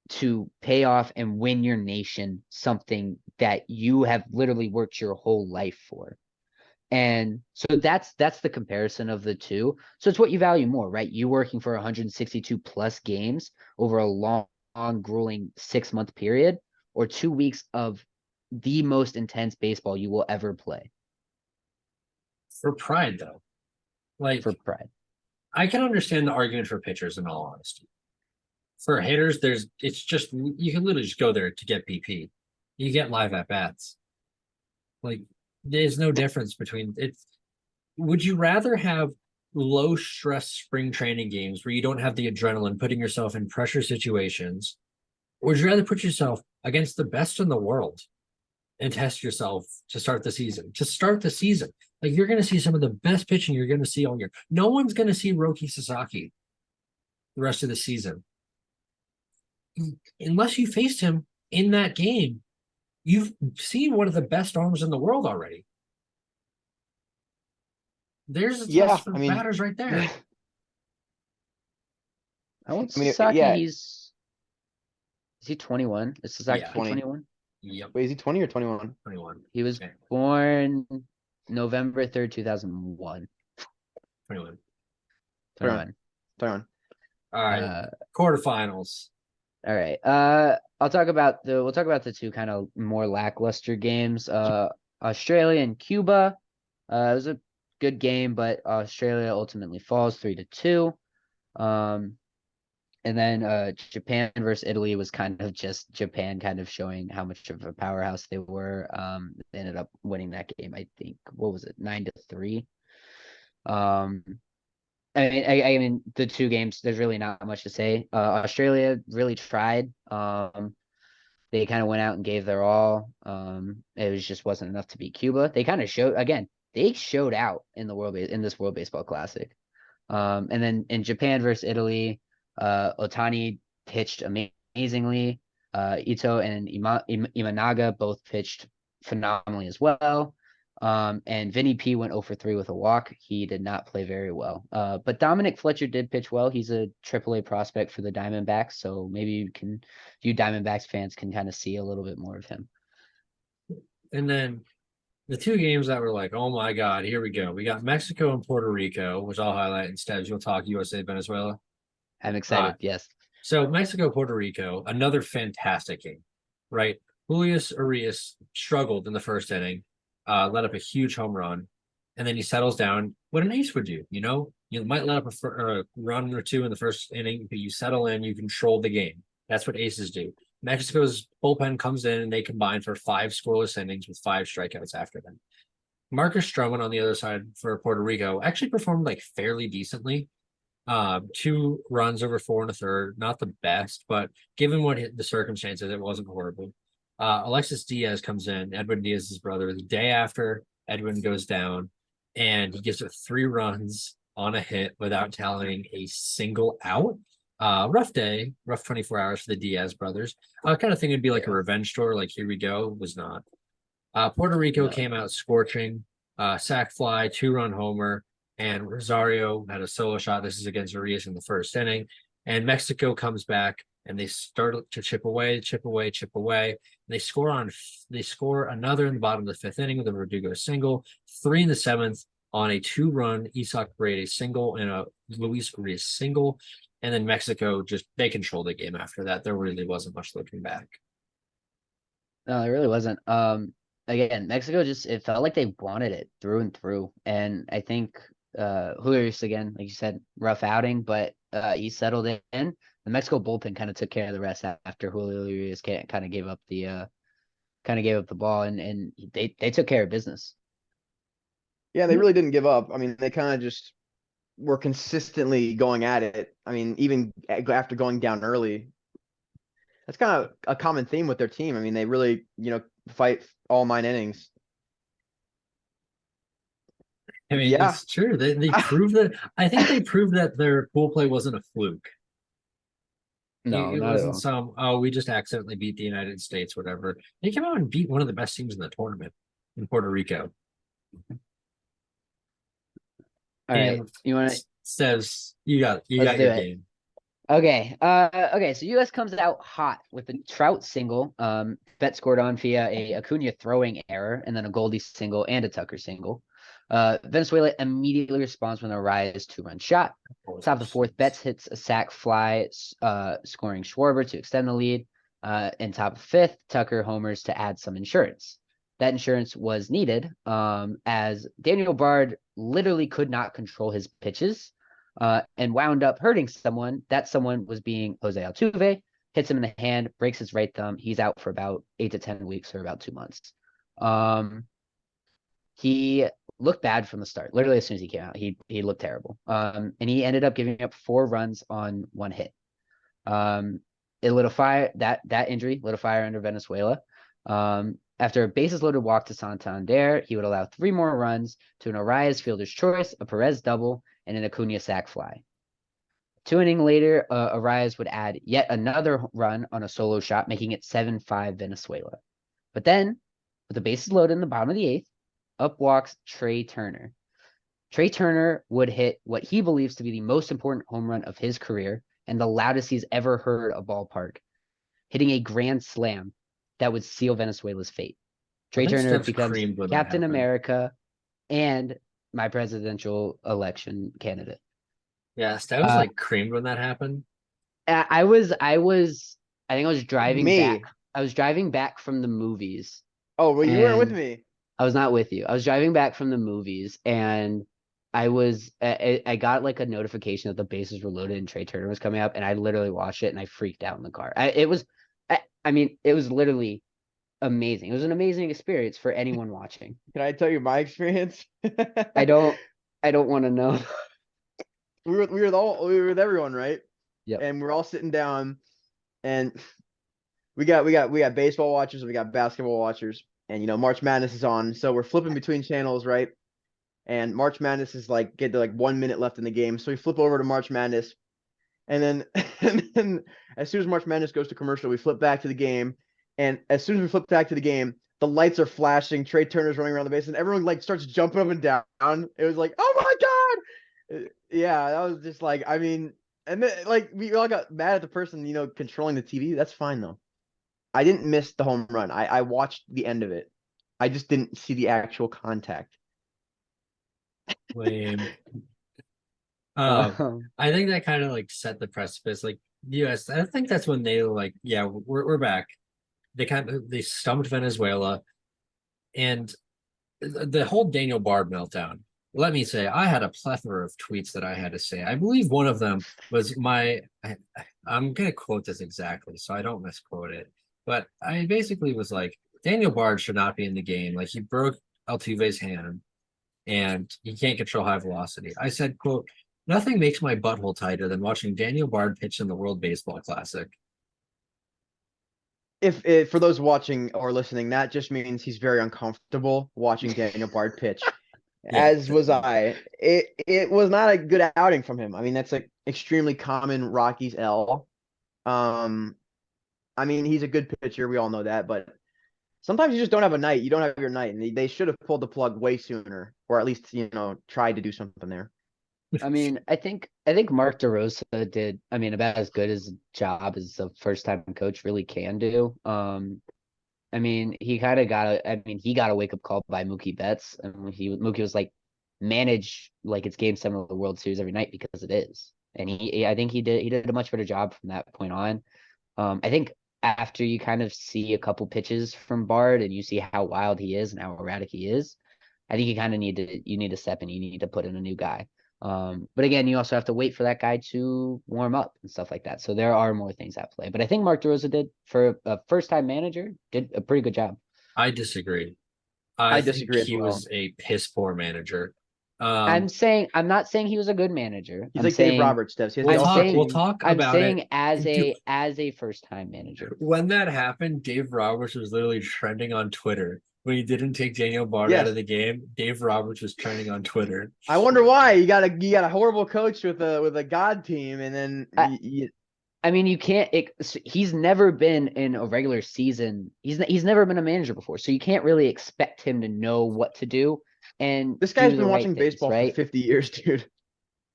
to pay off and win your nation something that you have literally worked your whole life for. And so that's the comparison of the two. So it's what you value more, right? You working for 162 plus games over a long grueling 6-month period, or 2 weeks of the most intense baseball you will ever play For pride, though, like for pride. I can understand the argument for pitchers. In all honesty, for hitters, it's just you can literally just go there to get BP. You get live at bats. Like there's no difference between it. Would you rather have low stress spring training games where you don't have the adrenaline putting yourself in pressure situations, or would you rather put yourself against the best in the world and test yourself to start the season? To start the season, like you're going to see some of the best pitching you're going to see all year. No one's going to see Roki Sasaki the rest of the season unless you faced him in that game. You've seen one of the best arms in the world already. There's a Yeah, test for I mean, batters right there. I want I mean, Sasaki, yeah. is he 21? Is Sasaki Yeah. 20. 21? Yep. Wait, is he 20 or 21? 21. He was Okay. born November 3rd, 2001. 21. 21. 21. All right. Quarterfinals. All right. We'll talk about the two kind of more lackluster games. Australia and Cuba. It was a good game, but Australia ultimately falls 3-2. And then Japan versus Italy was kind of just Japan kind of showing how much of a powerhouse they were. They ended up winning that game, I think. What was it? 9-3. I mean, the two games, there's really not much to say. Australia really tried. They kind of went out and gave their all. It was just wasn't enough to beat Cuba. They kind of showed again. They showed out in this World Baseball Classic. And then in Japan versus Italy, Otani pitched amazingly. Ito and Imanaga both pitched phenomenally as well. And Vinny P went 0-for-3 with a walk. He did not play very well. But Dominic Fletcher did pitch well. He's a AAA prospect for the Diamondbacks, so maybe you Diamondbacks fans can kind of see a little bit more of him. And then the two games that were like, oh my God, here we go. We got Mexico and Puerto Rico, which I'll highlight instead. You'll talk USA, Venezuela. I'm excited. Yes. So Mexico, Puerto Rico, another fantastic game, right? Julius Urias struggled in the first inning, let up a huge home run, and then he settles down. What an ace would do, you might let up a run or two in the first inning, but you settle in, you control the game. That's what aces do. Mexico's bullpen comes in and they combine for 5 scoreless innings with 5 strikeouts after them. Marcus Stroman on the other side for Puerto Rico actually performed like fairly decently. 2 runs over 4 1/3, not the best, but given the circumstances, it wasn't horrible. Alexis Diaz comes in, Edwin Diaz's brother, the day after Edwin goes down, and he gives it 3 runs on a hit without tallying a single out. Rough day, rough 24 hours for the Diaz brothers. Kind of thing it'd be like a revenge tour, like here we go, was not. Puerto Rico No. came out scorching, sack fly, 2-run homer, and Rosario had a solo shot. This is against Urias in the first inning. And Mexico comes back and they start to chip away, chip away, chip away. And they score another in the bottom of the 5th inning with a Verdugo single, 3 in the 7th on a 2-run Isaac Paredes single and a Luis Urias single. And then Mexico they controlled the game after that. There really wasn't much looking back. No, it really wasn't. Again, Mexico it felt like they wanted it through and through. And I think Julio's again, like you said, rough outing, but he settled in. The Mexico bullpen kind of took care of the rest after Julio Urias kind of gave up the ball, and they took care of business. Yeah, they really didn't give up. I mean, they kind of just were consistently going at it. I mean, even after going down early, that's kind of a common theme with their team. I mean, they really, fight all 9 innings. I mean, Yeah. it's true. They proved that. I think they proved that their pool play wasn't a fluke. No, It not at wasn't all. some, we just accidentally beat the United States, whatever. They came out and beat one of the best teams in the tournament in Puerto Rico. All right, you want to? Says you got Let's do your it. game. Okay. Okay. So U.S. comes out hot with a Trout single. Bet scored on via a Acuna throwing error, and then a Goldie single and a Tucker single. Venezuela immediately responds with a Rise 2-run shot. Top of the 4th, Betts hits a sac fly, scoring Schwarber to extend the lead. And top of 5th, Tucker homers to add some insurance. That insurance was needed, as Daniel Bard literally could not control his pitches. And wound up hurting someone. That someone was being Jose Altuve, hits him in the hand, breaks his right thumb. He's out for about 8 to 10 weeks or about 2 months. He looked bad from the start. Literally, as soon as he came out, he looked terrible. And he ended up giving up 4 runs on 1 hit. It lit a fire. That injury lit a fire under Venezuela. After a bases loaded walk to Santander, he would allow 3 more runs to an Arias fielder's choice, a Perez double, and an Acuna sac fly. 2 innings later, Arias would add yet another run on a solo shot, making it 7-5 Venezuela. But then, with the bases loaded in the bottom of the 8th, up walks Trey Turner. Trey Turner would hit what he believes to be the most important home run of his career and the loudest he's ever heard a ballpark, hitting a grand slam that would seal Venezuela's fate. Trey Turner becomes Captain America and my presidential election candidate. Yeah, that was like creamed when that happened. I think I was driving back. I was driving back from the movies. Oh, well, you weren't with me. I was not with you. I was driving back from the movies, and I got like a notification that the bases were loaded and Trey Turner was coming up, and I literally watched it and I freaked out in the car. It was literally amazing. It was an amazing experience for anyone watching. Can I tell you my experience? I don't want to know. We were with everyone, right? Yeah. And we're all sitting down, and we got baseball watchers, we got basketball watchers, and March Madness is on, so we're flipping between channels, right? And March Madness is get to 1 minute left in the game, so we flip over to March Madness, and then as soon as March Madness goes to commercial, we flip back to the game, and as soon as we flip back to the game, the lights are flashing, Trey Turner's running around the base, and everyone starts jumping up and down. It was like, oh my god! Yeah, that was just and then we all got mad at the person, controlling the TV. That's fine though. I didn't miss the home run. I watched the end of it. I just didn't see the actual contact. Lame. I think that kind of set the precipice. US, I think that's when they we're back. They stumped Venezuela, and the whole Daniel Bard meltdown. Let me say, I had a plethora of tweets that I had to say. I believe one of them was I'm going to quote this exactly, so I don't misquote it. But I basically was like, Daniel Bard should not be in the game. He broke Altuve's hand, and he can't control high velocity. I said, quote, nothing makes my butthole tighter than watching Daniel Bard pitch in the World Baseball Classic. if for those watching or listening, that just means he's very uncomfortable watching Daniel Bard pitch. Yeah. As was I. It was not a good outing from him. I mean, that's like extremely common Rockies L. I mean, he's a good pitcher. We all know that, but sometimes you just don't have a night. You don't have your night, and they should have pulled the plug way sooner, or at least tried to do something there. I mean, I think Mark DeRosa did, I mean, about as good as a job as a first time coach really can do. I mean, he kind of got he got a wake up call by Mookie Betts, and Mookie was like, manage like it's Game 7 of the World Series every night because it is, and I think he did a much better job from that point on. I think after you kind of see a couple pitches from Bard and you see how wild he is and how erratic he is, I think you kind of need to step in. You need to put in a new guy. But again, you also have to wait for that guy to warm up and stuff like that. So there are more things at play. But I think Mark DeRosa did, for a first time manager, did a pretty good job. I disagree. I think disagree as he well. was a piss poor manager. I'm not saying he was a good manager. He's I'm like saying, Dave Roberts, Devs. He has we'll the talk. ultimate We'll team. talk I'm about saying it. as a first time manager. When that happened, Dave Roberts was literally trending on Twitter. When he didn't take Daniel Bard out Yes. of the game, Dave Roberts was trending on Twitter. I wonder why you got a horrible coach with a god team, and then I mean, you can't. He's never been in a regular season. He's never been a manager before, so you can't really expect him to know what to do. And this guy's do the been right watching things, baseball right? for 50 years, dude.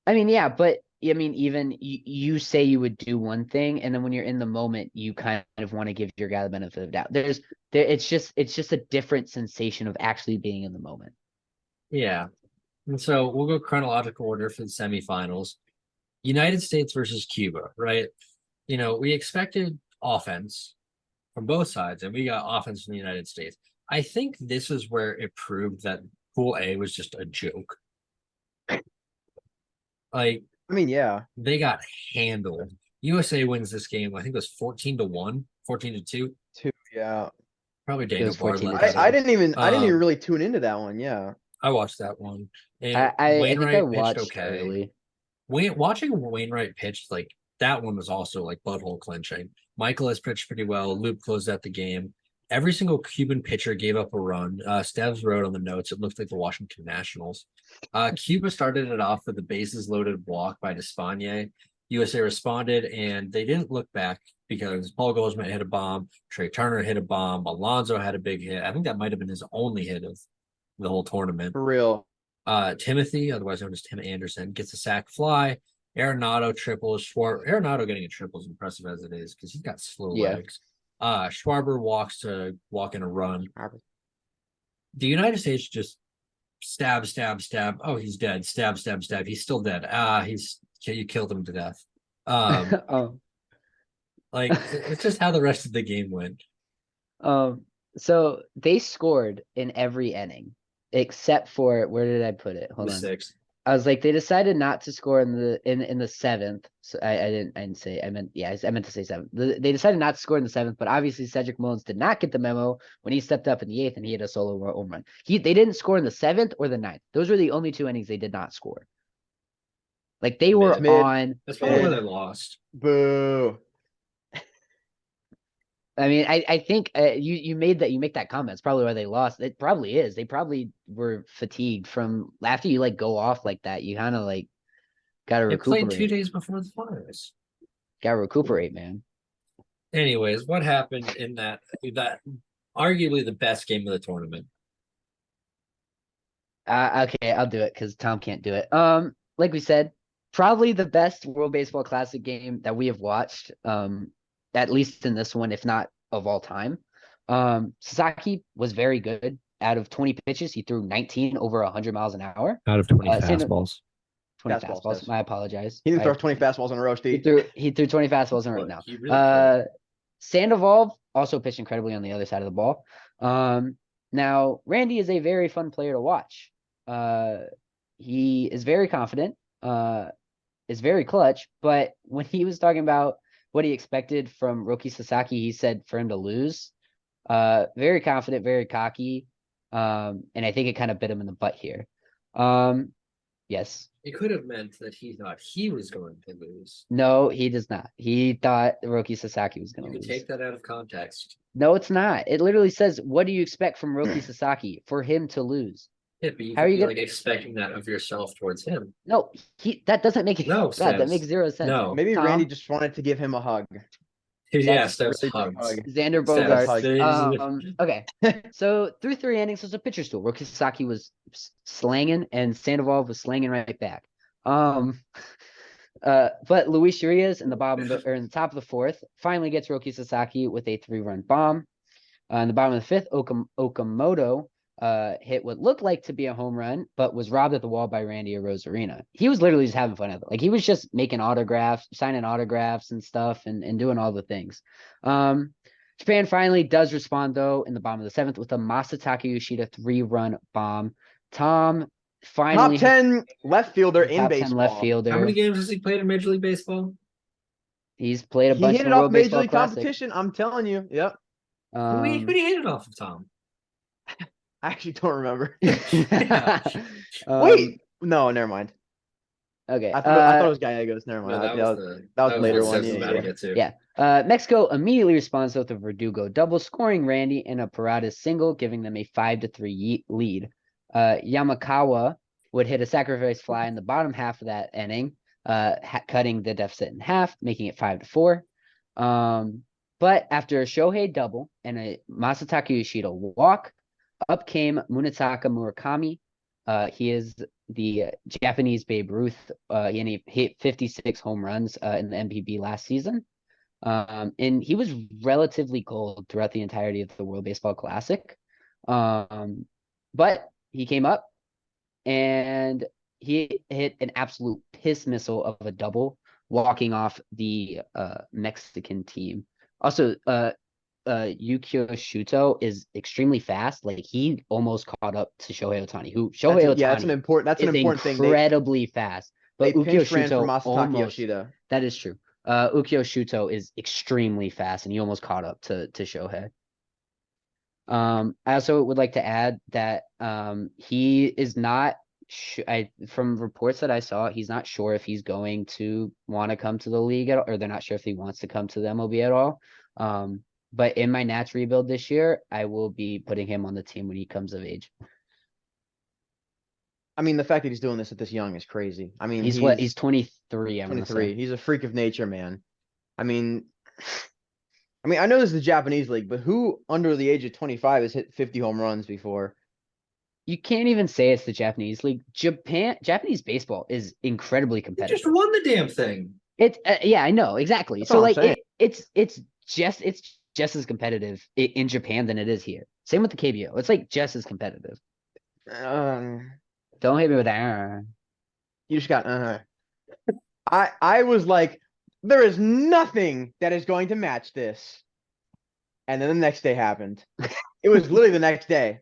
I mean, yeah, but I mean, even you say you would do one thing, and then when you're in the moment, you kind of want to give your guy the benefit of the doubt. It's just a different sensation of actually being in the moment. Yeah. And so we'll go chronological order for the semifinals. United States versus Cuba, right? We expected offense from both sides, and we got offense from the United States. I think this is where it proved that Pool A was just a joke. Like, I mean, yeah. they got handled. USA wins this game. I think it was 14-1, 14-2. Yeah. Probably Daniel was Bard 14 led to that. I didn't even Um, really tune into that one. Yeah. I watched that one. And I think I Wainwright pitched watched okay. early. Watching Wainwright pitch, like, that one was also like butthole clenching. Michael has pitched pretty well. Loop closed out the game. Every single Cuban pitcher gave up a run. Steves wrote on the notes, it looked like the Washington Nationals. Cuba started it off with a bases loaded walk by Despagne. USA responded, and they didn't look back because Paul Goldschmidt hit a bomb. Trey Turner hit a bomb. Alonso had a big hit. I think that might have been his only hit of the whole tournament. For real. Timothy, otherwise known as Tim Anderson, gets a sac fly. Arenado triples. Arenado getting a triple is impressive as it is because he's got slow legs. Schwarber walk in a run. The United States just stab. Oh, he's dead. Stab. He's still dead. You killed him to death. Like, it's just how the rest of the game went. So they scored in every inning except for, where did I put it? Hold on. 6th. I was like, they decided not to score in the 7th. So I didn't say, I meant to say 7th. They decided not to score in the 7th, but obviously Cedric Mullins did not get the memo when he stepped up in the 8th and he had a solo home run. They didn't score in the 7th or the 9th. Those were the only two innings they did not score. Like, they were on. That's probably where they lost. Boo. I mean, I think you make that comment. It's probably why they lost. It probably is. They probably were fatigued from after you like go off like that. You kind of like gotta It played recuperate. 2 days before the finals. Gotta recuperate, man. Anyways, what happened in that arguably the best game of the tournament? Okay, I'll do it because Tom can't do it. Like we said, probably the best World Baseball Classic game that we have watched. At least in this one, if not of all time. Sasaki was very good. Out of 20 pitches, he threw 19 over 100 miles an hour. Out of 20 fastballs. 20 Fastballs, fastballs. yes. I apologize. He didn't throw 20 fastballs on a row, He Steve. threw 20 fastballs in a row now. He really Sandoval also pitched incredibly on the other side of the ball. Now Randy is a very fun player to watch. He is very confident, is very clutch, but when he was talking about what he expected from Roki Sasaki, he said for him to lose. Very confident, very cocky. And I think it kind of bit him in the butt here. Yes. It could have meant that he thought he was going to lose. No, he does not. He thought Roki Sasaki was You gonna could lose. take that out of context. No, it's not. It literally says, "What do you expect from Roki Sasaki for him to lose?" Yeah, but you How are could you be gonna? like expecting that of yourself towards him. No, that doesn't make it. No, God, that Stevs. makes zero sense. No. Maybe Tom? Randy just wanted to give him a hug. Yeah, That's Stevs really big hugs. hug. Xander Stevs. Bogarts. Okay. So through 3 innings, it was a pitcher stool. Roki Sasaki was slanging, and Sandoval was slanging right back. But Luis Urias in the in the top of the fourth finally gets Roki Sasaki with a 3-run bomb. In the bottom of the fifth, Okamoto hit what looked like to be a home run, but was robbed at the wall by Randy Arozarena. He was literally just having fun at it. Like he was just making autographs, signing autographs and stuff, and doing all the things. Japan finally does respond though in the bottom of the seventh with a Masataka Yoshida 3-run bomb. Tom finally Top 10 left fielder in top 10 baseball. left fielder. How many games has he played in Major League Baseball? He's played a He bunch hit in it the off World Major Baseball League Classic. competition. I'm telling you. Yep. Who did he hit it off of, Tom? I actually don't remember. Yeah. Wait. No, never mind. Okay. I thought it was Gallegos. Never No, mind. that was the that was later what one. Stevs was Yeah, about to yeah. get to. Yeah. Mexico immediately responds with a Verdugo double, scoring Randy and a Parada single, giving them a 5-3 lead. Yamakawa would hit a sacrifice fly in the bottom half of that inning, cutting the deficit in half, making it 5-4. But after a Shohei double and a Masataka Yoshida walk, up came Munetaka Murakami. He is the Japanese Babe Ruth. And he hit 56 home runs in the MPB last season. And he was relatively cold throughout the entirety of the World Baseball Classic. But he came up and he hit an absolute piss missile of a double, walking off the Mexican team. Also, Yukio Shuto is extremely fast. Like he almost caught up to Shohei Ohtani, who Shohei Ohtani That's an important is thing. incredibly fast. They But Ukyo pinch ran for Shuto Masataka almost, Yoshida. that is true. Ukyo Shuto is extremely fast, and he almost caught up to Shohei. I also would like to add that he is not. From reports that I saw, he's not sure if he's going to want to come to the league at all, or they're not sure if he wants to come to the MLB at all. But in my Nats rebuild this year, I will be putting him on the team when he comes of age. I mean, the fact that he's doing this at this young is crazy. I mean, He's 23. I'm 23. He's a freak of nature, man. I mean, I know this is the Japanese league, but who under the age of 25 has hit 50 home runs before? You can't even say it's the Japanese league. Japanese baseball is incredibly He competitive. just won the damn thing. Yeah, I know exactly. That's So what I'm like saying. it's just as competitive in Japan than it is here. Same with the KBO. It's like just as competitive. Don't hit me with that. You just got I was like, there is nothing that is going to match this. And then the next day happened. It was literally the next day.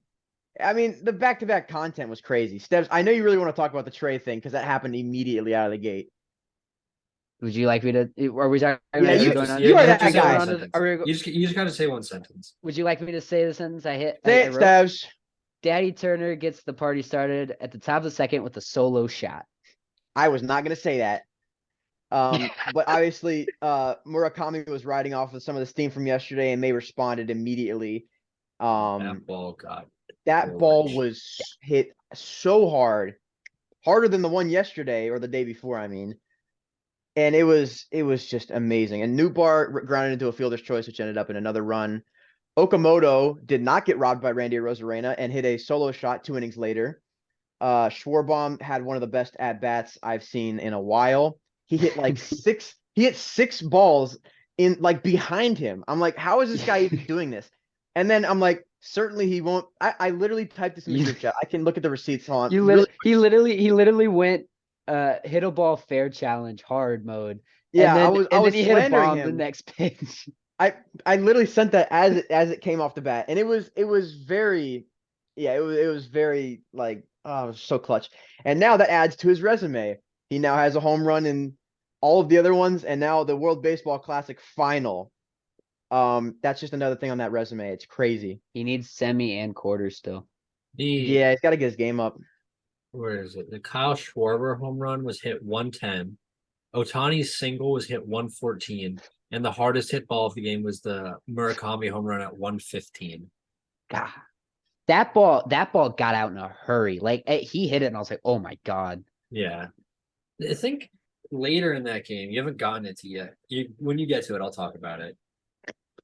I mean, the back-to-back content was crazy. Steps, I know you really want to talk about the Trey thing because that happened immediately out of the gate. Would you like me to? Are we talking? Yeah, are we you- going on? you are have that to say guy. one sentence. You just got to say one sentence. Would you like me to say the sentence I hit? Say I it, wrote? Stevs. Daddy Turner gets the party started at the top of the second with a solo shot. I was not going to say that. But obviously, Murakami was riding off of some of the steam from yesterday, and they responded immediately. That ball got That ball was hit so hard, harder than the one yesterday or the day before, I mean. And it was just amazing. And Newbar grounded into a fielder's choice, which ended up in another run. Okamoto did not get robbed by Randy Arozarena and hit a solo shot 2 innings later. Schwarbaum had one of the best at-bats I've seen in a while. He hit like he hit 6 balls in like behind him. I'm like, how is this guy even doing this? And then I'm like, certainly he won't. I literally typed this in the group chat. I can look at the receipts on. He literally went hit a ball fair challenge hard mode. Yeah, and I was then he hit a bomb him. the next pitch. I literally sent that as it came off the bat, and it was very, yeah, it was very like, oh, it was so clutch. And now that adds to his resume. He now has a home run in all of the other ones, and now the World Baseball Classic final. That's just another thing on that resume. It's crazy. He needs semi and quarters still. Yeah, he's got to get his game up. where is it? The Kyle Schwarber home run was hit 110. Otani's single was hit 114. And the hardest hit ball of the game was the Murakami home run at 115. God, that ball got out in a hurry. Like he hit it, and I was like, oh my God. Yeah. I think later in that game, you haven't gotten it to yet. When you get to it, I'll talk about it.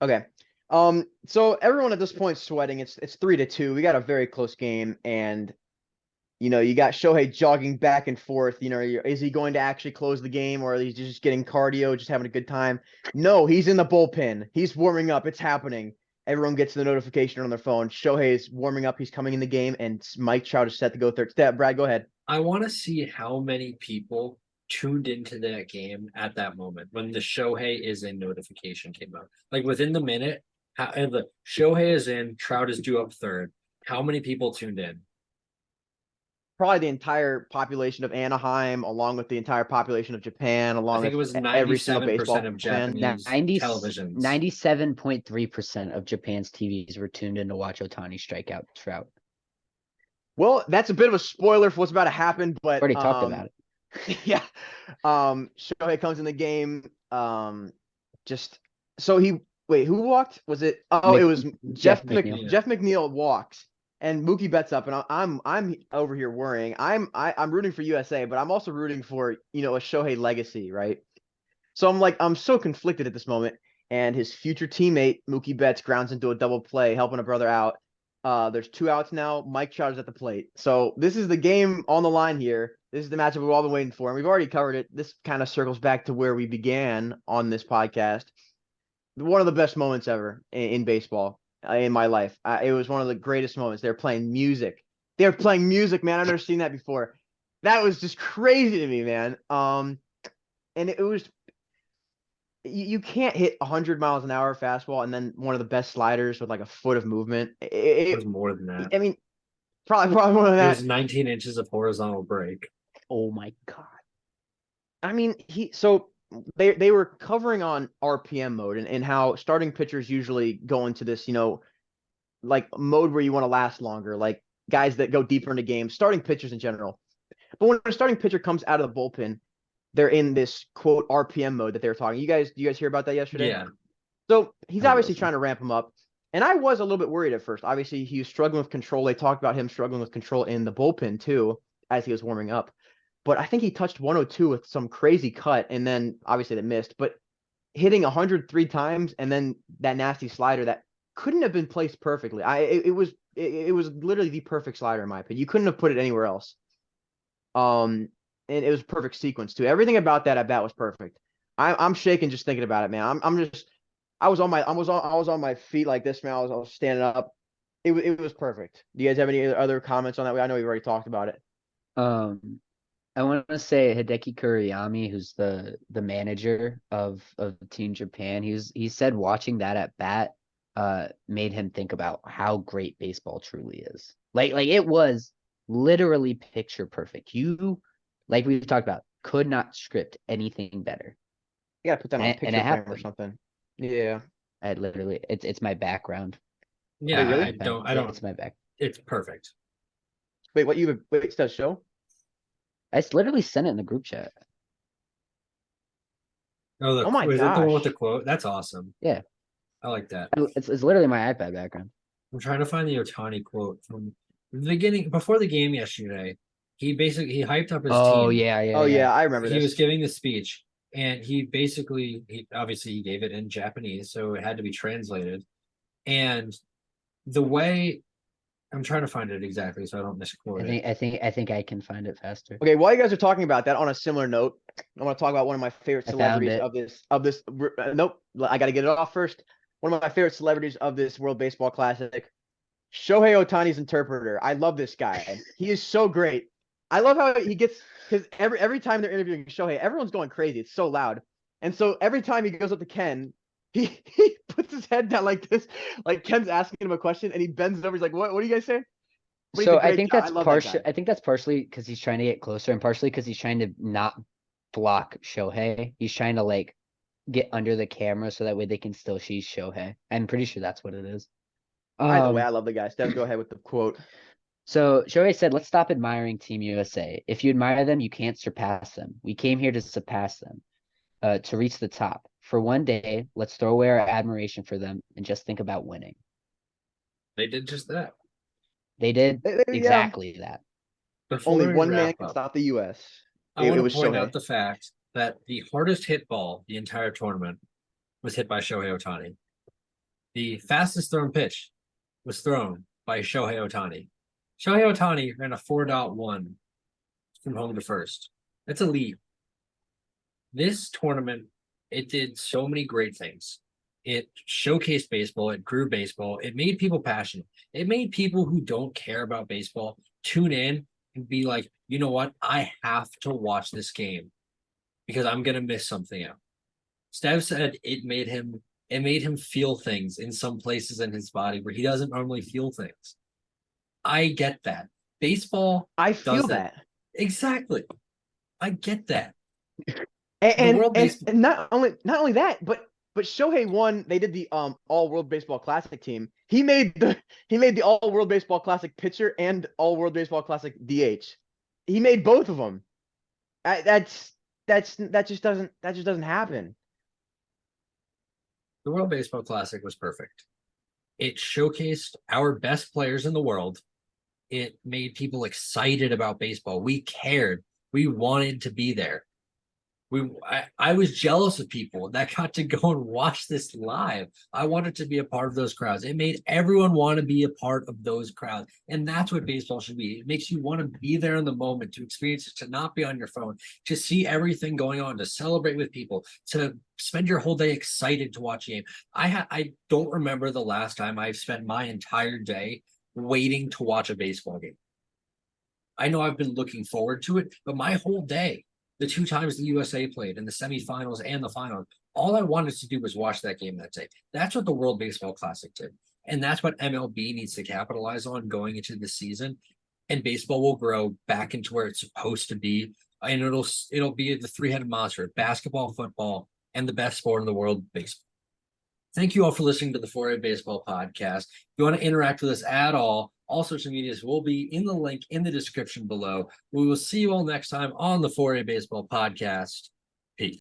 Okay. So everyone at this point sweating. It's 3-2. We got a very close game, and you got Shohei jogging back and forth. Is he going to actually close the game, or is he just getting cardio, just having a good time? No, he's in the bullpen. He's warming up. It's happening. Everyone gets the notification on their phone. Shohei is warming up. He's coming in the game, and Mike Trout is set to go third step. Brad, go ahead. I want to see how many people tuned into that game at that moment when the Shohei is in notification came out. Like within the minute, and the Shohei is in, Trout is due up third. How many people tuned in? Probably the entire population of Anaheim, along with the entire population of Japan, I along think it with was every single 97% baseball of fan. Japanese 90, televisions. 97.3% of Japan's TVs were tuned in to watch Otani strike out Trout. Well, that's a bit of a spoiler for what's about to happen, but Already talked about it. yeah. Shohei comes in the game. Just so he who walked? Was it? Oh, it was Jeff McNeil. Jeff McNeil walks, and Mookie Betts up, and I'm over here worrying. I'm rooting for USA, but I'm also rooting for a Shohei legacy, right? So I'm so conflicted at this moment, and his future teammate Mookie Betts grounds into a double play, helping a brother out. There's 2 outs now. Mike Trout is at the plate. So this is the game on the line here. This is the matchup we've all been waiting for. And we've already covered it. This kind of circles back to where we began on this podcast. One of the best moments ever in baseball in my life. It was one of the greatest moments. They're playing music. They're playing music, man. I've never seen that before. That was just crazy to me, man. And it was you can't hit 100 miles an hour fastball and then one of the best sliders with like a foot of movement. It was more than that. I mean, probably more than It that. was 19 inches of horizontal break. Oh my God. I mean, they were covering on RPM mode and how starting pitchers usually go into this, like mode where you want to last longer, like guys that go deeper into games, starting pitchers in general. But when a starting pitcher comes out of the bullpen, they're in this quote RPM mode that they were talking. Do you guys hear about that yesterday? Yeah. So he's obviously trying to ramp him up. And I was a little bit worried at first. Obviously, he was struggling with control. They talked about him struggling with control in the bullpen too, as he was warming up. But I think he touched 102 with some crazy cut, and then obviously that missed. But hitting 103 times, and then that nasty slider that couldn't have been placed perfectly. It was literally the perfect slider in my opinion. You couldn't have put it anywhere else. And it was perfect sequence too. Everything about that at bat was perfect. I'm shaking just thinking about it, man. I was on my feet like this, man. I was standing up. It was perfect. Do you guys have any other comments on that? I know we've already talked about it. I want to say Hideki Kuriyama, who's the manager of Team Japan. He said watching that at bat made him think about how great baseball truly is. Like it was literally picture perfect. You, like we've talked about, could not script anything better. You gotta put that on a picture frame happened. or something. Yeah. I literally, it's my background. Yeah, really? I don't. It's my back. It's perfect. Wait, it does show? I literally sent it in the group chat. Oh my is it the one with gosh. the quote? That's awesome. Yeah. I like that. It's literally my iPad background. I'm trying to find the Otani quote from the beginning before the game yesterday. He hyped up his Oh team. yeah, yeah. Oh yeah. yeah, I remember He this. was giving the speech, and he obviously he gave it in Japanese, so it had to be translated. And the way I'm trying to find it exactly so I don't misquote it. I think I can find it faster. Okay, while you guys are talking about that, on a similar note, I want to talk about one of my favorite I found celebrities it. of this. Nope, I got to get it off first. One of my favorite celebrities of this World Baseball Classic, Shohei Ohtani's interpreter. I love this guy. He is so great. I love how he gets, because every time they're interviewing Shohei, everyone's going crazy. It's so loud, and so every time he goes up to Ken, he puts his head down like this, like Ken's asking him a question, and he bends over. He's like, "What are you guys saying?" But he's a So I great think guy. that's I love that partially. guy. I think that's partially because he's trying to get closer, and partially because he's trying to not block Shohei. He's trying to like get under the camera so that way they can still see Shohei. I'm pretty sure that's what it is. Either way, I love the guy. Steph, go ahead with the quote. So Shohei said, let's stop admiring Team USA. If you admire them, you can't surpass them. We came here to surpass them, to reach the top. For one day, let's throw away our admiration for them and just think about winning. They did just that. They did Yeah, exactly that. Before only we one man wrap can up, stop the U.S. I It want was to point Shohei. out the fact that the hardest hit ball the entire tournament was hit by Shohei Ohtani. The fastest thrown pitch was thrown by Shohei Ohtani. Shohei Ohtani ran a 4.1 from home to first. That's a lead. This tournament, it did so many great things. It showcased baseball, it grew baseball, it made people passionate. It made people who don't care about baseball tune in and be like, you know what? I have to watch this game because I'm gonna miss something out. Stev said it made him feel things in some places in his body where he doesn't normally feel things. I get that. Baseball I does feel that. that. Exactly. I get that. And The World and, Baseball and not only that, but Shohei won. They did the All World Baseball Classic team. He made the All World Baseball Classic pitcher and All World Baseball Classic DH. He made both of them. That just doesn't happen. the World Baseball Classic was perfect. It showcased our best players in the world. It made people excited about baseball. We cared. We wanted to be there. I was jealous of people that got to go and watch this live. I wanted to be a part of those crowds. It made everyone want to be a part of those crowds. And that's what baseball should be. It makes you want to be there in the moment, to experience it, to not be on your phone, to see everything going on, to celebrate with people, to spend your whole day excited to watch a game. I don't remember the last time I've spent my entire day waiting to watch a baseball game. I know I've been looking forward to it, but my whole day, the two times the USA played in the semifinals and the finals, all I wanted to do was watch that game that day. That's what the World Baseball Classic did. And that's what MLB needs to capitalize on going into the season. And baseball will grow back into where it's supposed to be. And it'll be the three-headed monster: basketball, football, and the best sport in the world, baseball. Thank you all for listening to the 4A Baseball Podcast. If you want to interact with us at all social medias will be in the link in the description below. We will see you all next time on the 4A Baseball Podcast.